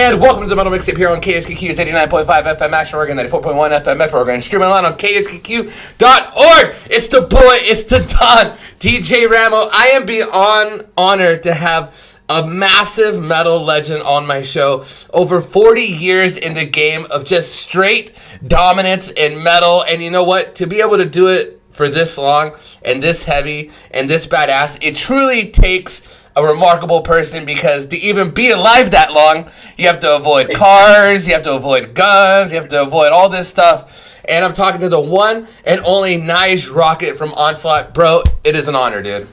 And welcome to the Metal Mixtape here on KSKQ's 89.5 FM Ashland, Oregon, 94.1 FM Medford, Oregon, streaming online on kskq.org. It's the boy, it's the Don, DJ Ramo. I am beyond honored to have a massive metal legend on my show. Over 40 years in the game of just straight dominance in metal. And you know what? To be able to do it for this long and this heavy and this badass, it truly takes a remarkable person, because to even be alive that long, you have to avoid cars, you have to avoid guns, you have to avoid all this stuff. And I'm talking to the one and only Nige Rockett from Onslaught. Bro, it is an honor, dude.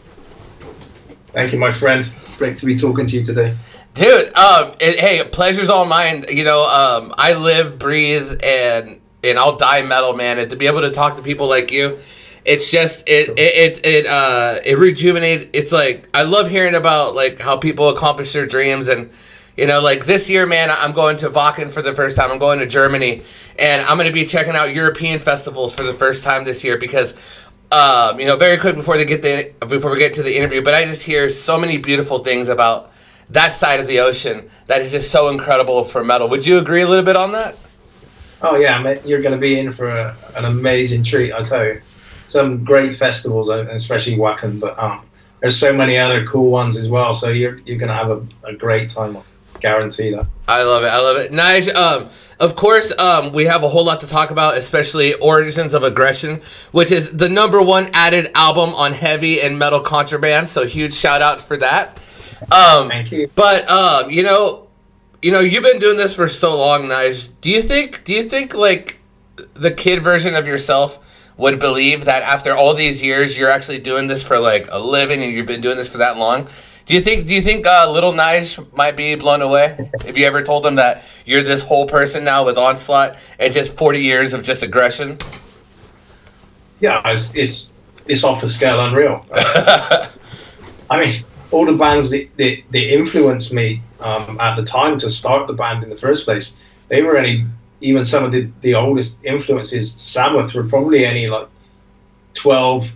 Thank you, my friend. Great to be talking to you today. Dude, hey, pleasure's all mine. You know, I live, breathe, and I'll die metal, man. And to be able to talk to people like you, it's just it rejuvenates. It's like I love hearing about like how people accomplish their dreams, and you know, like this year, man, I'm going to Wacken for the first time. I'm going to Germany, and I'm going to be checking out European festivals for the first time this year because, you know, very quick before we get to the interview, but I just hear so many beautiful things about that side of the ocean that is just so incredible for metal. Would you agree a little bit on that? Oh yeah, mate, you're going to be in for an amazing treat, I tell you. Some great festivals, especially Wacken, but there's so many other cool ones as well. So you're going to have a great time. I guarantee that. I love it. Nice. Of course, we have a whole lot to talk about, especially Origins of Aggression, which is the #1 added album on Heavy and Metal Contraband. So huge shout out for that. Thank you. But you know, you've been doing this for so long, Nige. Do you think like the kid version of yourself would believe that after all these years you're actually doing this for like a living and you've been doing this for that long? Do you think little Nige might be blown away if you ever told him that you're this whole person now with Onslaught and just 40 years of just aggression? Yeah, it's off the scale unreal. I mean, all the bands that influenced me at the time to start the band in the first place, they were even some of the oldest influences. Sabbath were probably only like 12,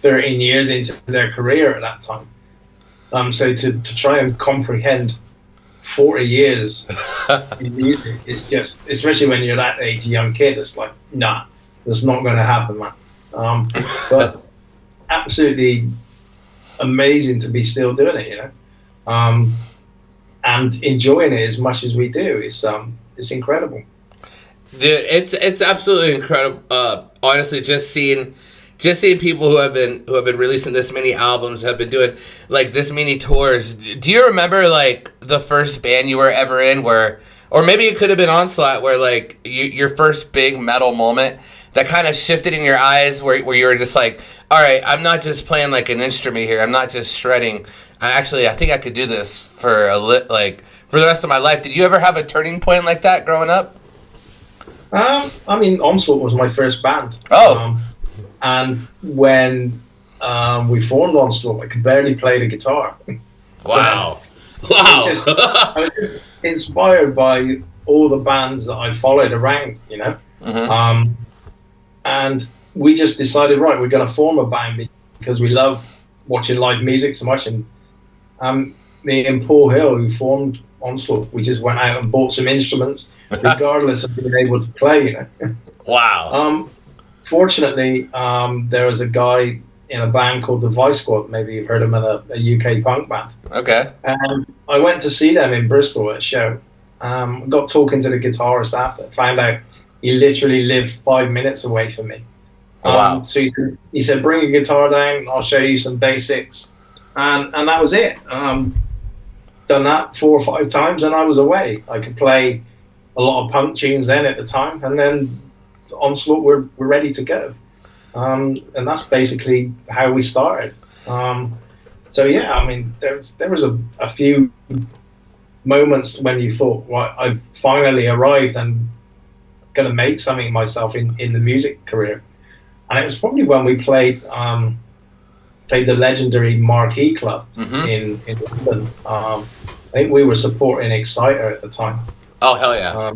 13 years into their career at that time. So to try and comprehend 40 years in music is just, especially when you're that age, young kid, it's like, nah, that's not going to happen, man. But absolutely amazing to be still doing it, you know, and enjoying it as much as we do. It's incredible. Dude, it's absolutely incredible. Honestly, just seeing people who have been releasing this many albums, have been doing like this many tours. Do you remember like the first band you were ever in, or maybe it could have been Onslaught, where like your first big metal moment that kind of shifted in your eyes, where you were just like, all right, I'm not just playing like an instrument here. I'm not just shredding. I think I could do this for for the rest of my life. Did you ever have a turning point like that growing up? I mean, Onslaught was my first band. Oh. And when we formed Onslaught, I could barely play the guitar. Wow. So I was just inspired by all the bands that I followed around, you know. Mm-hmm. And we just decided, right, we're going to form a band because we love watching live music so much. And me and Paul Hill, who formed Onslaught, we just went out and bought some instruments, regardless of being able to play, you know. Wow. Fortunately, there was a guy in a band called the Vice Squad. Maybe you've heard of him, a UK punk band. Okay. And I went to see them in Bristol at a show. Got talking to the guitarist after. Found out he literally lived 5 minutes away from me. Wow. So he said, bring your guitar down, I'll show you some basics. And that was it. Done that 4 or 5 times and I was away. I could play a lot of punk tunes then at the time, and then Onslaught we're ready to go. And that's basically how we started. So yeah, I mean, there was a few moments when you thought, well, I've finally arrived and going to make something of myself in the music career. And it was probably when we played the legendary Marquee Club in London. I think we were supporting Exciter at the time. Oh, hell yeah.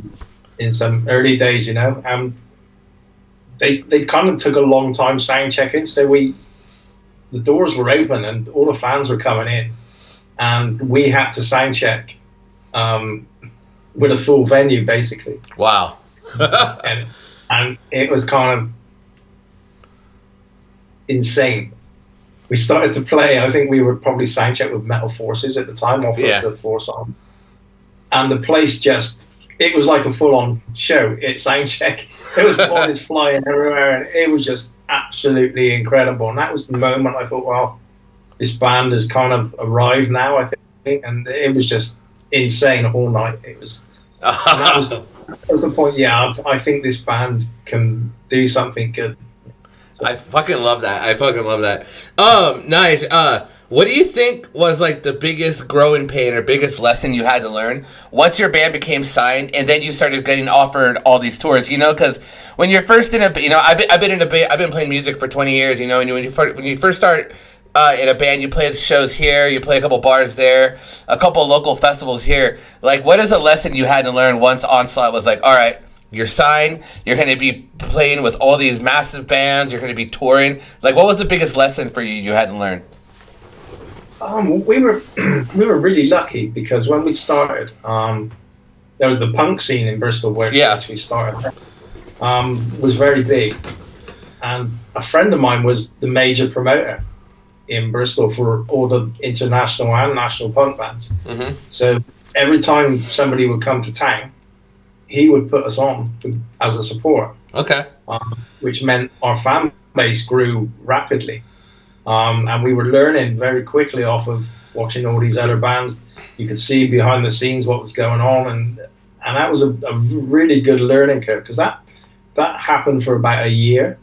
In some early days, you know. They kind of took a long time sound checking, so the doors were open and all the fans were coming in, and we had to sound check with a full venue, basically. Wow. and it was kind of insane. We started to play. I think we were probably soundcheck with Metal Forces at the time, off of the Force on, and the place it was like a full-on show. It soundcheck. There was bodies flying everywhere, and it was just absolutely incredible. And that was the moment I thought, well, this band has kind of arrived now, I think, and it was just insane all night. It was. And that was the point. Yeah, I think this band can do something good. So. I fucking love that. Nice. What do you think was like the biggest growing pain or biggest lesson you had to learn once your band became signed and then you started getting offered all these tours? You know, because when you're first in a, you know, I've been playing music for 20 years. You know, and when you first start in a band, you play the shows here, you play a couple bars there, a couple local festivals here. Like, what is a lesson you had to learn once Onslaught was like, all right, you're signed, you're going to be playing with all these massive bands, you're going to be touring. Like, what was the biggest lesson for you had to learn? We were really lucky because when we started, there was the punk scene in Bristol where we started, was very big, and a friend of mine was the major promoter in Bristol for all the international and national punk bands. Mm-hmm. So every time somebody would come to town, he would put us on as a support. Okay. Which meant our fan base grew rapidly. And we were learning very quickly off of watching all these other bands. You could see behind the scenes what was going on, and that was a really good learning curve, because that happened for about a year.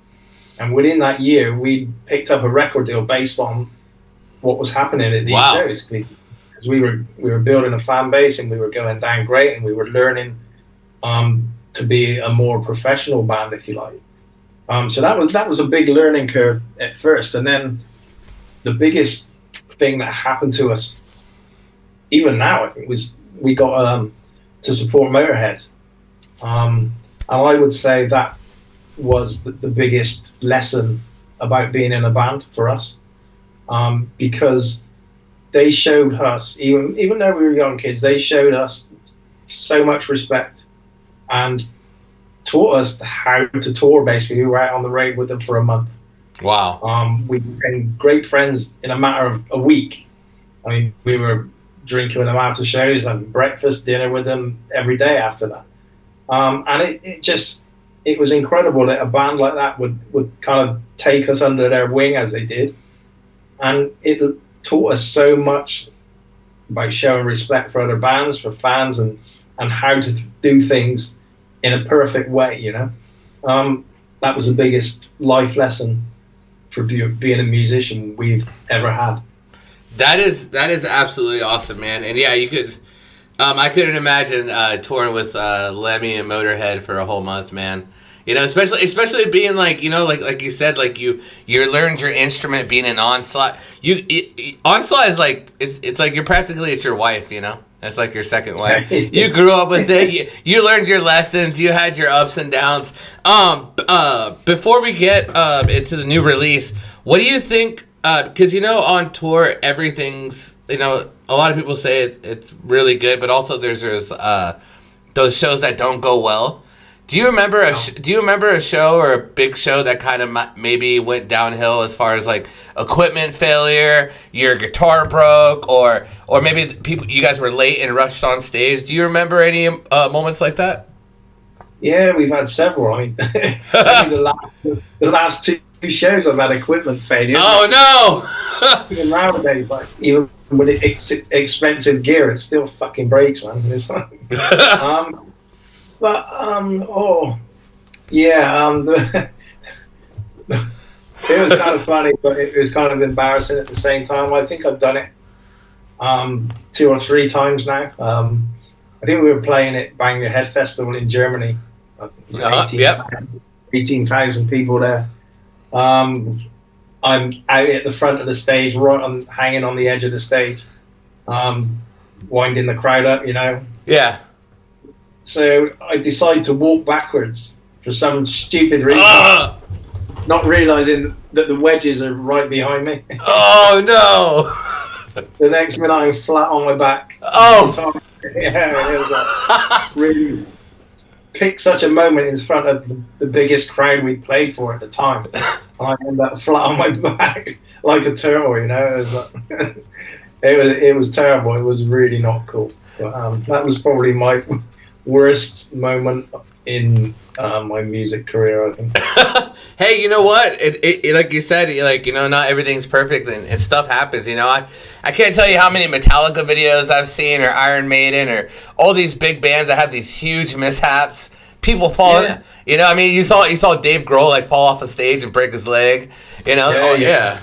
And within that year, we picked up a record deal based on what was happening at these shows. Because we were building a fan base, and we were going down great, and we were learning to be a more professional band, if you like. So that was a big learning curve at first. And then the biggest thing that happened to us, even now, I think, was we got to support Motorhead. And I would say that was the biggest lesson about being in a band for us, because they showed us, even though we were young kids, they showed us so much respect and taught us how to tour. Basically, we were out on the road with them for a month. Wow. We became great friends in a matter of a week. I mean, we were drinking with them after shows and breakfast, dinner with them every day after that. And it was incredible that a band like that would kind of take us under their wing as they did. And it taught us so much about showing respect for other bands, for fans, and how to do things in a perfect way, you know. That was the biggest life lesson for being a musician we've ever had. That is absolutely awesome, man. And yeah, you could, I couldn't imagine touring with Lemmy and Motorhead for a whole month, man. You know, especially being like, you know, like you said, like you learned your instrument being an Onslaught. Onslaught is like, it's like it's your wife, you know. That's like your second wife. You grew up with it. You learned your lessons. You had your ups and downs. Before we get into the new release, what do you think? Because, you know, on tour, everything's, you know, a lot of people say it's really good, but also there's those shows that don't go well. Do you remember a show or a big show that kind of maybe went downhill as far as like equipment failure, your guitar broke, or maybe you guys were late and rushed on stage? Do you remember any moments like that? Yeah, we've had several. I mean, the last two shows I've had equipment failure. Oh no! Even nowadays, like even with expensive gear, it still fucking breaks, man. It's like, But it was kind of funny, but it was kind of embarrassing at the same time. I think I've done it 2 or 3 times now. I think we were playing at Bang Your Head Festival in Germany. I think it was 18,000 people there. I'm out at the front of the stage, I'm hanging on the edge of the stage, winding the crowd up, you know. Yeah. So I decided to walk backwards for some stupid reason, not realizing that the wedges are right behind me. Oh no! The next minute I'm flat on my back. Oh! Yeah, it was like really picked such a moment in front of the biggest crowd we played for at the time. And I ended up flat on my back like a turtle, you know. It was, like, it was terrible. It was really not cool. But that was probably my worst moment in my music career, I think. Hey, you know what? It like you said, like, you know, not everything's perfect, and stuff happens. You know, I can't tell you how many Metallica videos I've seen, or Iron Maiden, or all these big bands that have these huge mishaps. People fall. Yeah. You know, I mean, you saw Dave Grohl like fall off a stage and break his leg. You know, yeah.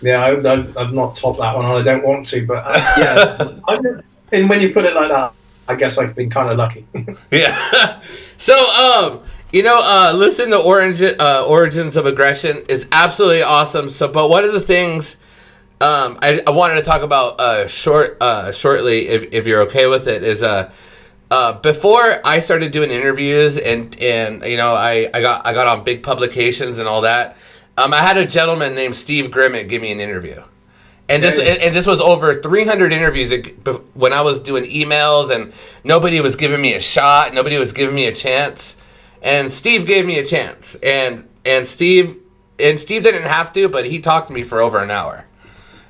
Yeah, I've not topped that one, and I don't want to. But yeah, and when you put it like that, I guess I've been kind of lucky. Yeah. So, you know, listen to Origins of Aggression is absolutely awesome. So, but one of the things I wanted to talk about shortly, if you're okay with it, is before I started doing interviews and you know, I got on big publications and all that. I had a gentleman named Steve Grimmett give me an interview. And this was over 300 interviews when I was doing emails, and nobody was giving me a shot. Nobody was giving me a chance. And Steve gave me a chance. And Steve didn't have to, but he talked to me for over an hour.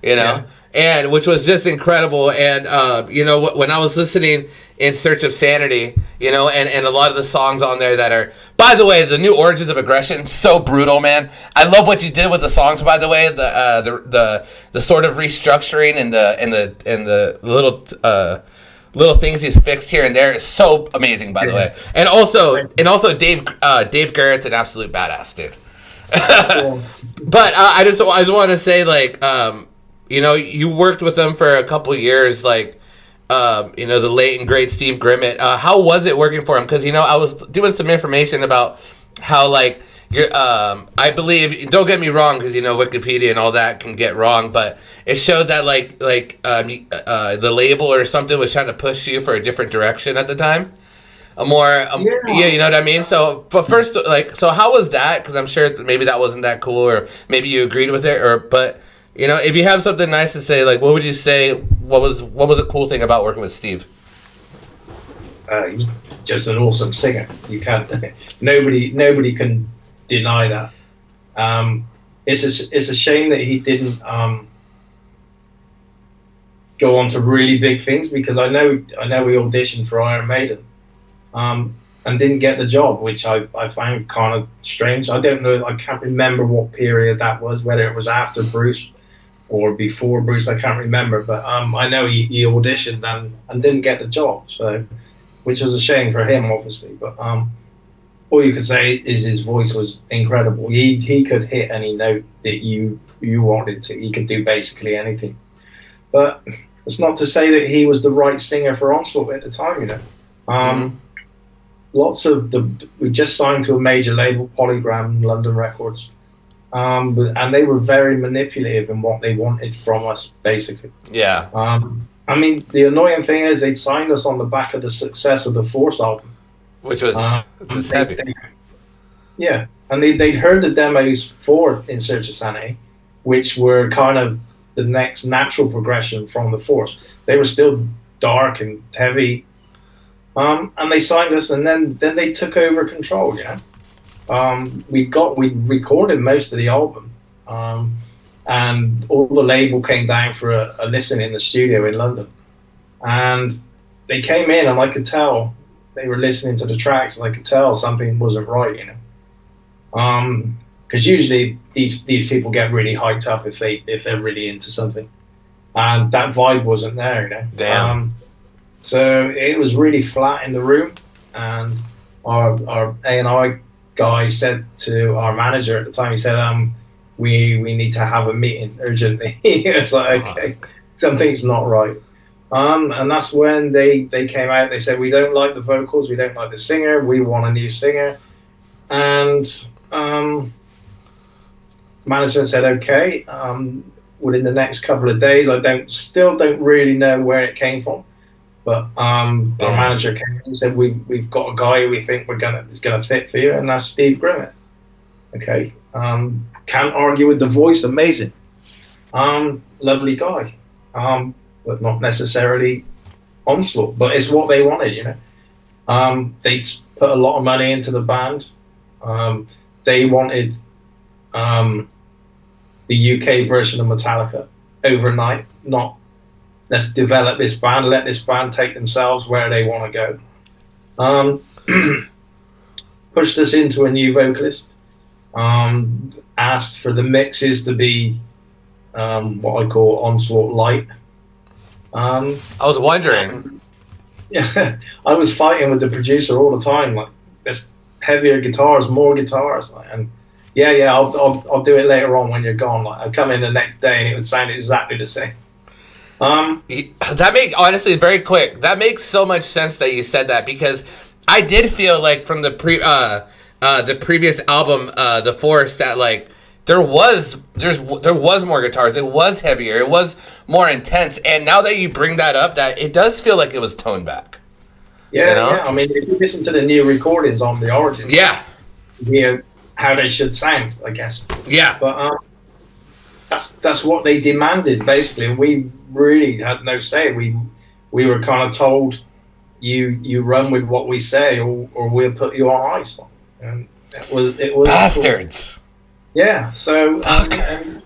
You know? Yeah. And which was just incredible. And you know, when I was listening In Search of Sanity, you know, and a lot of the songs on there that are, by the way, the new Origins of Aggression, so brutal, man. I love what you did with the songs, by the way, the sort of restructuring and the little things he's fixed here and there is so amazing, by the way. And also Dave Garrett's an absolute badass, dude. But I just want to say, like, you know, you worked with them for a couple years, like, you know, the late and great Steve Grimmett. How was it working for him? Because, you know, I was doing some information about how, like, you're, I believe, don't get me wrong, because, you know, Wikipedia and all that can get wrong, but it showed that, the label or something was trying to push you for a different direction at the time. Yeah, you know what I mean? So, but first, like, so how was that? Because I'm sure maybe that wasn't that cool, or maybe you agreed with it, but... You know, if you have something nice to say, like, what would you say? What was a cool thing about working with Steve? He's just an awesome singer. You can't. Nobody can deny that. It's a shame that he didn't go on to really big things, because I know we auditioned for Iron Maiden, and didn't get the job, which I found kind of strange. I don't know. I can't remember what period that was, whether it was after Bruce or before Bruce, I can't remember, but I know he auditioned and didn't get the job, so, which was a shame for him, obviously. But all you could say is his voice was incredible. He could hit any note that you wanted to. He could do basically anything. But it's not to say that he was the right singer for Onslaught at the time, you know. Lots of we just signed to a major label, Polygram, London Records. And they were very manipulative in what they wanted from us, basically. Yeah. I mean, the annoying thing is they signed us on the back of the success of the Force album, which was heavy. Yeah, and they'd heard the demos for In Search of Sanity, which were kind of the next natural progression from the Force. They were still dark and heavy, and they signed us, and then they took over control. You know. We recorded most of the album, and all the label came down for a listen in the studio in London, and they came in, and I could tell they were listening to the tracks, and I could tell something wasn't right, you know, because usually these people get really hyped up if they're really into something, and that vibe wasn't there, you know. Damn. So it was really flat in the room, and our A&I guy said to our manager at the time, he said, we need to have a meeting urgently. It's like, okay, something's not right. And that's when they came out. They said, we don't like the vocals, we don't like the singer, we want a new singer. And management said, okay. Within the next couple of days, I still don't really know where it came from. But our manager came in and said, we've got a guy we think is gonna fit for you, and that's Steve Grimmett. Okay. Can't argue with the voice, amazing. Lovely guy. But not necessarily Onslaught, but it's what they wanted, you know. They put a lot of money into the band. They wanted the UK version of Metallica overnight, not let's develop this band, let this band take themselves where they want to go. Pushed us into a new vocalist. Asked for the mixes to be what I call Onslaught Light. I was wondering. Yeah, I was fighting with the producer all the time, like, there's heavier guitars, more guitars, like, and I'll do it later on when you're gone. Like, I'd come in the next day and it would sound exactly the same. That make honestly very quick. That makes so much sense that you said that, because I did feel like from the previous album, The Force, that like there was more guitars. It was heavier. It was more intense. And now that you bring that up, that it does feel like it was toned back. Yeah, you know? Yeah. I mean, if you listen to the new recordings on the Origin, yeah, you hear how they should sound, I guess. Yeah, but that's what they demanded basically, and we really had no say. We were kind of told, you run with what we say, or we'll put you on ice. And it was bastards. Yeah. So and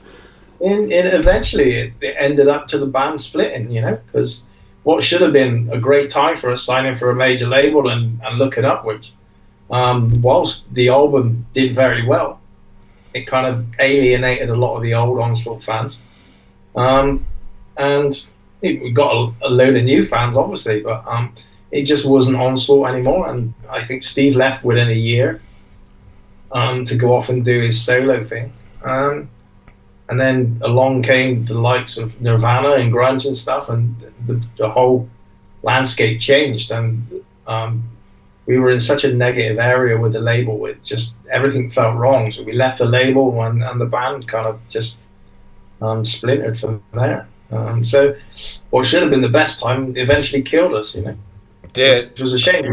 eventually it ended up to the band splitting, you know, because what should have been a great time for us signing for a major label and looking upwards, whilst the album did very well, it kind of alienated a lot of the old Onslaught fans, and we got a load of new fans, obviously, but it just wasn't Onslaught anymore. And I think Steve left within a year to go off and do his solo thing, and then along came the likes of Nirvana and grunge and stuff, and the whole landscape changed, and we were in such a negative area with the label. It just, everything felt wrong. So we left the label, and the band kind of just splintered from there. So what should have been the best time eventually killed us, you know. It was a shame.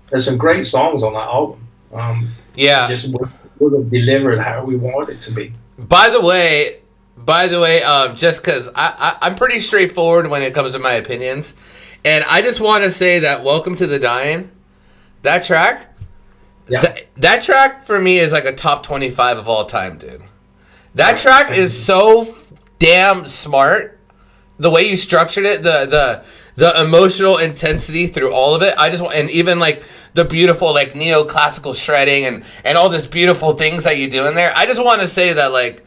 There's some great songs on that album. It just wasn't delivered how we wanted it to be. By the way, just because I'm pretty straightforward when it comes to my opinions, and I just want to say that Welcome to the Dying, that track, that track for me is like a top 25 of all time, dude. That track is so damn smart. The way you structured it, the emotional intensity through all of it. And even like the beautiful like neoclassical shredding and all this beautiful things that you do in there. I just want to say that like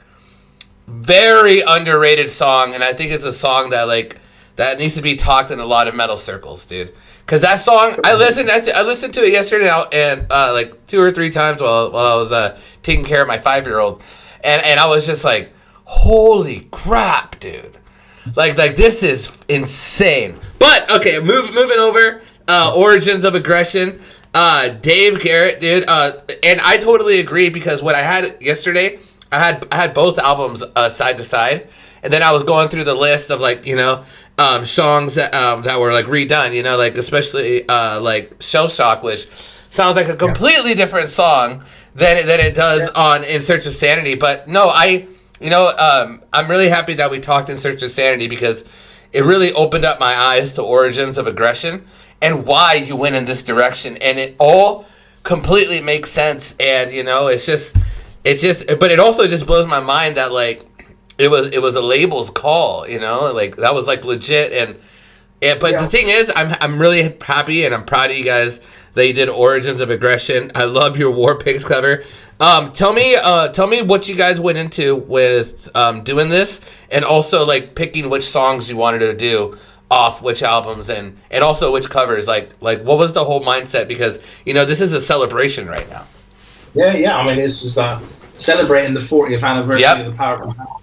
very underrated song, and I think it's a song that like that needs to be talked in a lot of metal circles, dude. Because that song, I listened to it yesterday and like 2 or 3 times while I was taking care of my 5-year-old, and I was just like, holy crap, dude. Like this is insane. But okay, moving over. Origins of Aggression. Dave Garrett, dude. And I totally agree, because what I had yesterday, I had both albums side to side, and then I was going through the list of like, you know, songs that were like redone, you know, like especially like Shell Shock, which sounds like a completely different song than it does on In Search of Sanity. But no, I'm really happy that we talked In Search of Sanity, because it really opened up my eyes to Origins of Aggression and why you went in this direction, and it all completely makes sense. And you know, it's just, but it also just blows my mind that like it was a label's call, you know, like that was like legit. But the thing is, I'm really happy and I'm proud of you guys that you did Origins of Aggression. I love your War Pigs cover. Tell me what you guys went into with doing this, and also like picking which songs you wanted to do off which albums, and also which covers. Like what was the whole mindset? Because you know, this is a celebration right now. Yeah. I mean, this was celebrating the 40th anniversary of the Power of Hell.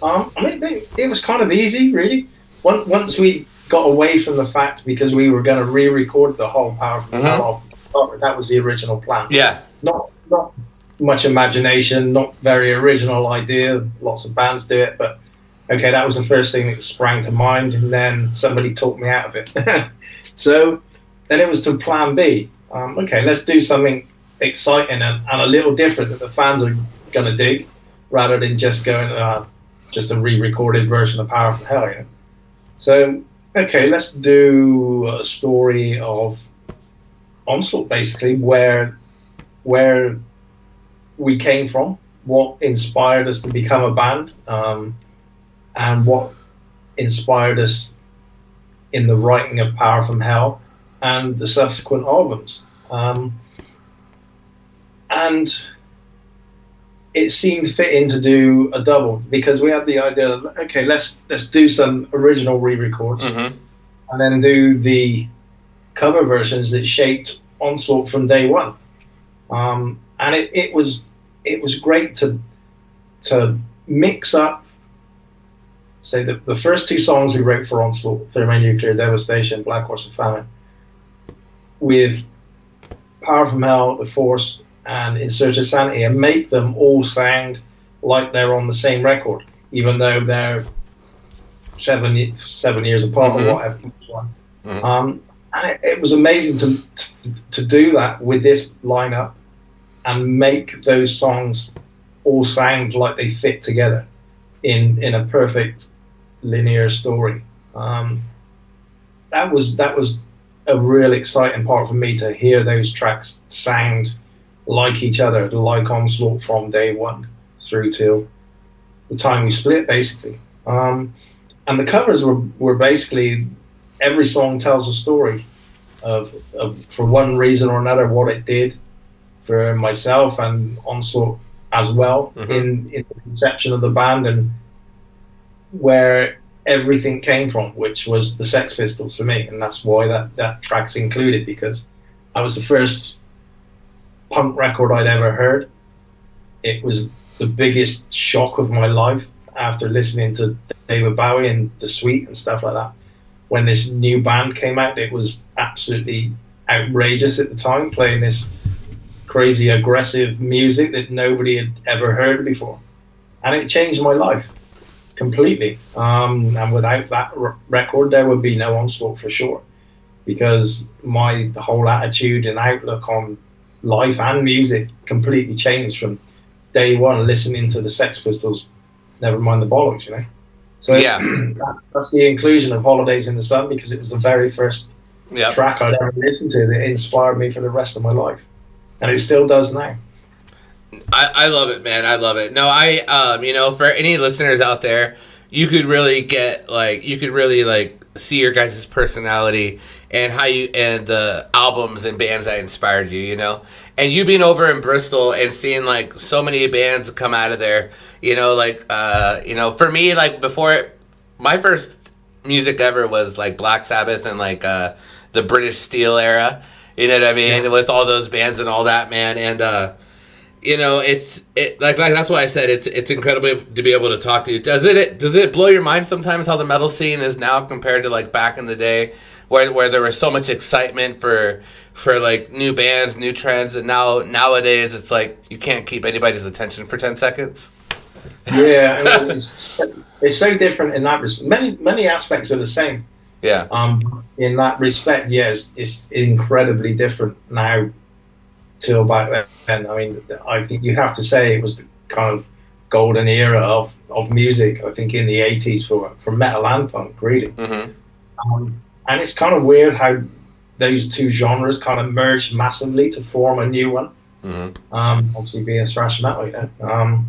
I mean, it was kind of easy, really. Once we got away from the fact, because we were going to re-record the whole Power of Hell, that was the original plan. Yeah. Not much imagination, not very original idea. Lots of bands do it, but okay, that was the first thing that sprang to mind, and then somebody talked me out of it. So then it was to plan B. Okay, let's do something exciting and a little different that the fans are going to dig, rather than just going just a re-recorded version of Power from Hell. You know? So okay, let's do a story of Onslaught, basically, where we came from, what inspired us to become a band, and what inspired us in the writing of Power from Hell and the subsequent albums. And it seemed fitting to do a double because we had the idea of, okay, let's do some original re-records, and then do the cover versions that shaped Onslaught from day one. And it was great to mix up, say, the first two songs we wrote for Onslaught, Thermonuclear Devastation, Black Horse and Famine, with Power from Hell, The Force, and In Search of Sanity, and make them all sound like they're on the same record, even though they're 7 years apart or whatever. And it was amazing to do that with this lineup and make those songs all sound like they fit together in a perfect linear story. That was a real exciting part for me, to hear those tracks sound like each other, like Onslaught from day one through till the time we split, basically. And the covers were basically, every song tells a story of for one reason or another, what it did for myself and Onslaught as well, in the conception of the band, and where everything came from, which was the Sex Pistols for me. And that's why that track's included, because that was the first punk record I'd ever heard. It was the biggest shock of my life after listening to David Bowie and The Sweet and stuff like that. When this new band came out, it was absolutely outrageous at the time, playing this crazy aggressive music that nobody had ever heard before, and it changed my life completely. And without that record, there would be no Onslaught for sure, because the whole attitude and outlook on life and music completely changed from day one, listening to the Sex Pistols, never mind the bollocks, you know. So yeah, that's the inclusion of Holidays in the Sun, because it was the very first track I'd ever listened to that inspired me for the rest of my life, and it still does now. I love it, man. I love it. No, for any listeners out there, you could really see your guys' personality and how you, and the albums and bands that inspired you, you know. And you being over in Bristol and seeing like so many bands come out of there, for me, like, before, my first music ever was like Black Sabbath and like the British Steel era, you know what I mean, with all those bands and all that, man. And it's that's why I said it's incredible to be able to talk to you. Does it blow your mind sometimes how the metal scene is now compared to like back in the day, where there was so much excitement for like new bands, new trends, and nowadays it's like you can't keep anybody's attention for 10 seconds? Yeah, I mean, it's so different in that respect. Many aspects are the same. Yeah. In that respect, yes, it's incredibly different now till back then. I mean, I think you have to say it was the kind of golden era of music, I think, in the 80s for metal and punk, really. And it's kind of weird how those two genres kind of merged massively to form a new one. Obviously being thrash metal, you know.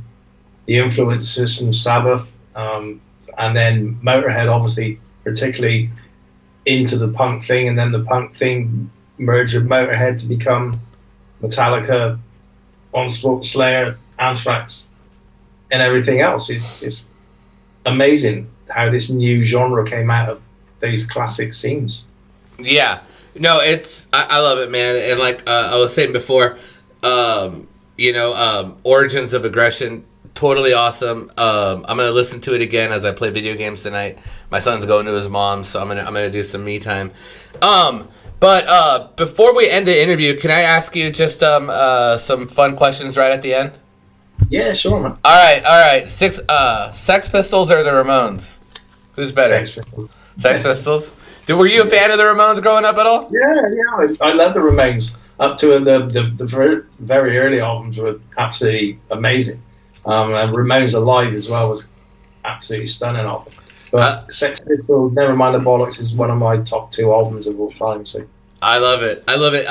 The influences from Sabbath, and then Motorhead, obviously, particularly into the punk thing, and then the punk thing merged with Motorhead to become Metallica, Onslaught, Slayer, Anthrax, and everything else. It's amazing how this new genre came out of those classic scenes. Yeah. No, I love it, man. And like I was saying before, Origins of Aggression, totally awesome. I'm gonna listen to it again as I play video games tonight. My son's going to his mom's, so I'm gonna do some me time. But before we end the interview, can I ask you just some fun questions right at the end? Yeah, sure, man. All right. Sex Pistols or the Ramones? Who's better? Sex Pistols. Were you a fan of the Ramones growing up at all? Yeah. I love the Ramones. Up to the very early albums were absolutely amazing. And Ramones Alive as well was absolutely stunning album. But Sex Pistols, Never Mind the Bollocks is one of my top 2 albums of all time. So I love it. I love it.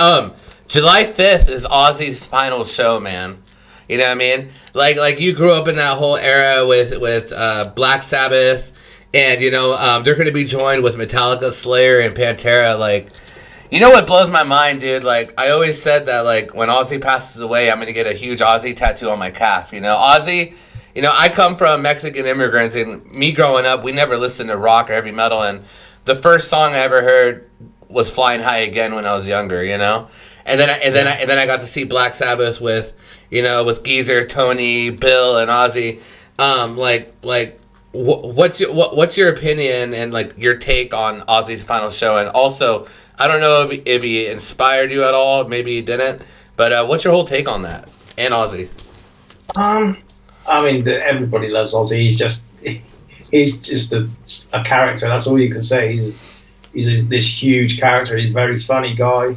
July 5th is Ozzy's final show, man. You know what I mean? Like you grew up in that whole era with Black Sabbath, and you know they're going to be joined with Metallica, Slayer, and Pantera. Like, you know what blows my mind, dude? Like, I always said that like when Ozzy passes away, I'm going to get a huge Ozzy tattoo on my calf. You know, Ozzy. You know, I come from Mexican immigrants, and me growing up, we never listened to rock or heavy metal, and the first song I ever heard was "Flying High Again" when I was younger. You know, and then I got to see Black Sabbath with. You know, with Geezer, Tony, Bill, and Ozzy, what's your opinion and like your take on Ozzy's final show? And also, I don't know if he inspired you at all. Maybe he didn't. But what's your whole take on that and Ozzy? I mean, everybody loves Ozzy. He's just a character. That's all you can say. He's this huge character. He's a very funny guy.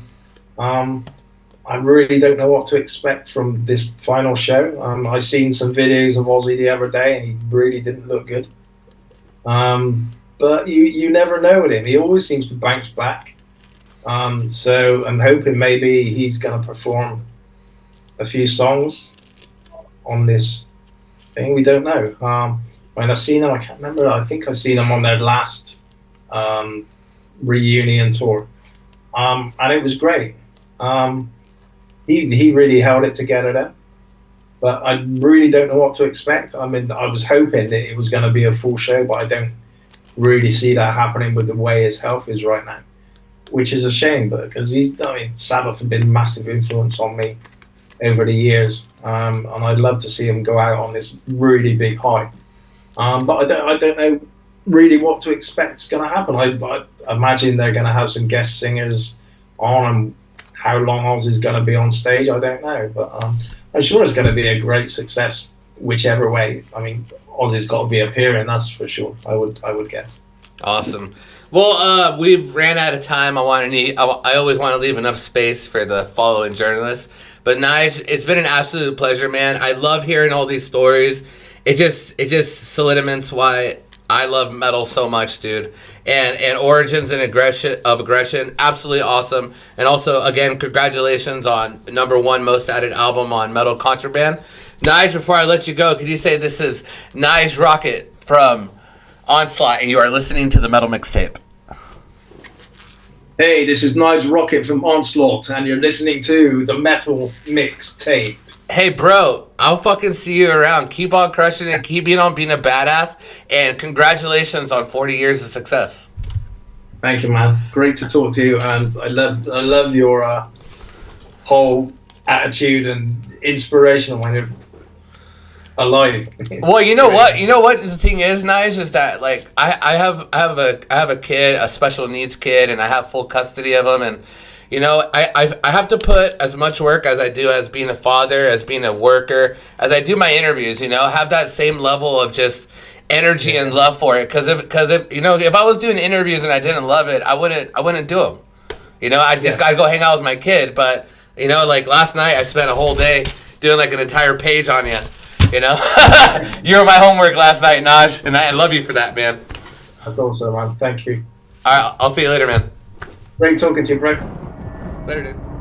I really don't know what to expect from this final show. I've seen some videos of Ozzy the other day, and he really didn't look good. But you never know with him. He always seems to bounce back. So I'm hoping maybe he's going to perform a few songs on this thing. We don't know. When I've seen him, I can't remember. I think I've seen him on their last reunion tour, and it was great. He really held it together then, but I really don't know what to expect. I mean, I was hoping that it was going to be a full show, but I don't really see that happening with the way his health is right now, which is a shame. But because Sabbath have been a massive influence on me over the years, and I'd love to see him go out on this really big high. But I don't know really what to expect is going to happen. I imagine they're going to have some guest singers on, and how long Ozzy's going to be on stage, I don't know. But I'm sure it's going to be a great success, whichever way. I mean, Ozzy's got to be appearing, that's for sure. I would guess. Awesome. Well, we've ran out of time. I always want to leave enough space for the following journalists. But Nige, it's been an absolute pleasure, man. I love hearing all these stories. It just solidifies why I love metal so much, dude. And origins and aggression, absolutely awesome. And also, again, congratulations on #1 most added album on Metal Contraband. Nige, before I let you go, could you say this is Nige Rockett from Onslaught, and you are listening to the Metal Mixtape? Hey, this is Nige Rockett from Onslaught, and you're listening to the Metal Mixtape. Hey, bro, I'll fucking see you around. Keep on crushing it. Keep on being a badass. And congratulations on 40 years of success. Thank you, man. Great to talk to you. And I love your whole attitude and inspiration when you're alive. Well, you know what? You know what the thing is, Nige, is that like I have a kid, a special needs kid, and I have full custody of him, and you know, I have to put as much work as I do as being a father, as being a worker, as I do my interviews, you know, have that same level of just energy and love for it. Because if you know, if I was doing interviews and I didn't love it, I wouldn't do them. You know, I just gotta go hang out with my kid. But, you know, like last night I spent a whole day doing like an entire page on you, you know. You were my homework last night, Nige, and I love you for that, man. That's awesome, man. Thank you. All right, I'll see you later, man. Great talking to you, bro. Later, dude.